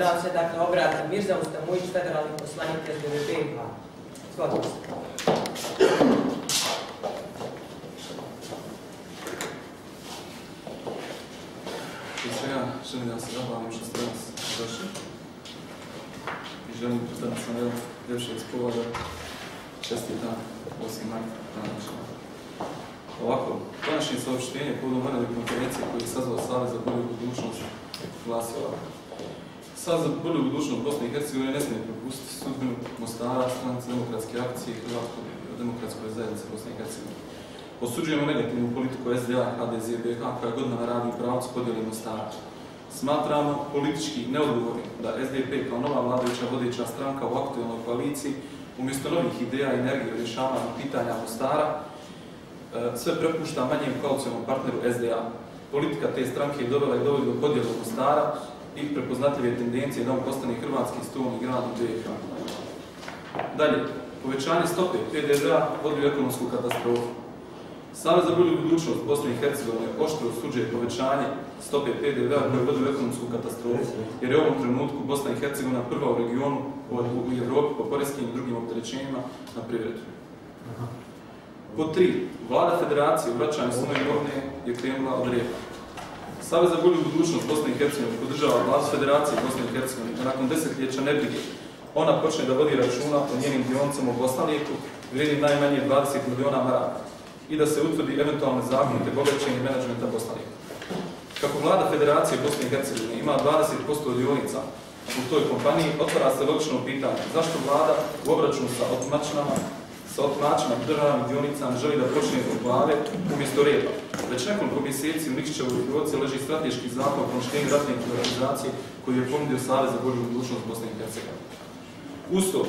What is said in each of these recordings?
nam se dakle obrati Mirza Ustamujić, federalni poslanik SDB BiH. Izvolite. Želim da se zahvalim što ste danas došli i želim predstaviti sam jedan ljepšeg spovoda. Čestitam 8. marta današnje. Ovako, današnje saopštenje povodom vanredne konferencije koju je sazvao Savez za bolju budućnost glasi ovako. Savez za bolju budućnost Bosne i Hercegovine ne smije propustiti sudbinu Mostara, Stranice demokratske akcije i Hrvatskoj demokratskoj zajednice Bosne i Hercegovine. Osuđujemo negativnu politiku SDA, HDZ, BiH koja godinama radi u pravcu podjele Mostara. Smatramo politički neodgovornim da SDP kao nova vladajuća vodeća stranka u aktualnoj koaliciji umjesto novih ideja i energije u rješavanju pitanja Mostara sve prepušta manjem koalicionom partneru SDA. Politika te stranke je dovela i dovodi do podjele Mostara i prepoznatljive tendencije da on postane hrvatski stolni grad u BiH. Dalje, povećanje stope PDV-a vodi u ekonomsku katastrofu. Savez za bolju budućnost Bosne i Hercegovine oštro osuđuje povećanje stope PDV-a koje vodi u ekonomsku katastrofu, jer je u ovom trenutku Bosna i Hercegovina prva u regionu u Evropi po poreskim i drugim opterećenjima na privredu. Pod 3. Vlada Federacije u vraćanju svoje imovine je krenula od rijepa. Savez za bolju budućnost Bosne i Hercegovine podržava Vladu Federacije Bosne i Hercegovine da nakon desetljeća nebrige ona počne da vodi računa o njenim dionicama u Bosnalijeku vrijednim najmanje 20 miliona maraka i da se utvrdi eventualne zakonite bogaćenje menadžmenta Bosnalijeku. Kako Vlada Federacije Bosne i Hercegovine ima 20% dionica u toj kompaniji, otvara se logično pitanje zašto Vlada u obračunu sa otimačima državnih dionica ne želi da počne od glave umjesto reda. Već nekoliko mjeseci u Nikšićevoj ulici leži strateški zakon o poništenju ratne privatizacije koji je ponudio Savez za bolju budućnost Bosne i Hercegovine. Uz to,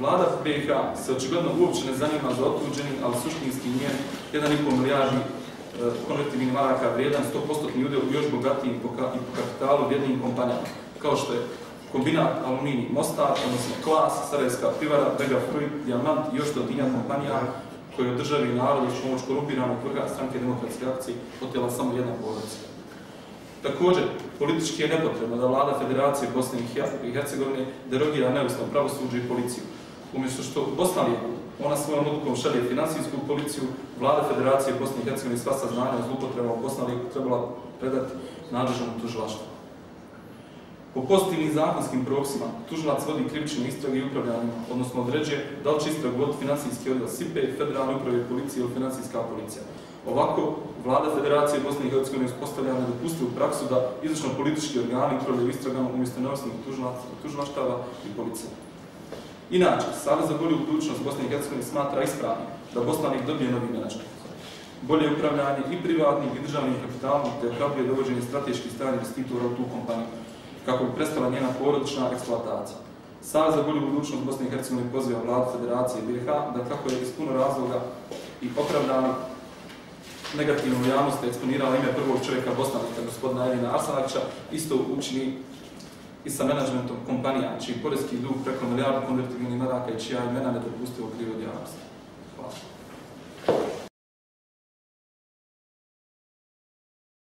Vlada BiH se očigledno uopće ne zanima za otuđeni, ali suštinski njen 1,5 milijardi konvertibilnih maraka vrijedan 100% udjel u još bogatijim i po kapitalu vrijednijim kompanijama, kao što je Kombinat Aluminij Mostar, odnosno Klas, Sarajevska pivara, Vega Fruit, Dijamant i još stotinja kompanija koje od državi i narodu uz pomoć korumpiranog vrha stranke demokratske akcije otela samo jedna porodica. Također, politički je nepotrebno da Vlada Federacije Bosne i Hercegovine derogira neovisno pravosuđe i policiju. Umjesto što u Bosnalijeku ona svojom odlukom šalje finansijsku policiju, Vlada Federacije Bosne i Hercegovine sva saznanja o zloupotrebama u Bosnalijeku trebala predati nadležnom tužilaštvu. Po pozitivnim zakonskim propisima, tužilac vodi krivične istrage i upravljanje, odnosno određuje da li će istragu voditi financijski odjel SIPE, Federalne uprave policije ili financijska policija. Ovako, Vlada Federacije Bosne i Hercegovine uspostavlja nedopustivu praksu da izvršno politički organi upravljaju istragama umjesto neovisnih tužilaštava i policije. Inače, Savez za bolju budućnost Bosne i Hercegovine smatra ispravnim da Bosnanik dobije novi menadžment, bolje upravljanje i privatnim i državnim kapitalom te ohrabljuje dovođenje strateških stranih investitora u tu kompaniju, kako bi prestala njena porodična eksploatacija. Savez za bolju budućnost Bosne i Hercegovine poziva Vladu Federacije BiH da kako je iz puno razloga i opravdano negativnu javnost eksponirala ime prvog čovjeka Bosnanika, gospodina Edina Arsanagića, isto učini i sa menadžmentom kompanija, čiji poreski dug preko milijardu konvertibilnih maraka i čija imena nedopustivo krivo od javnosti. Hvala.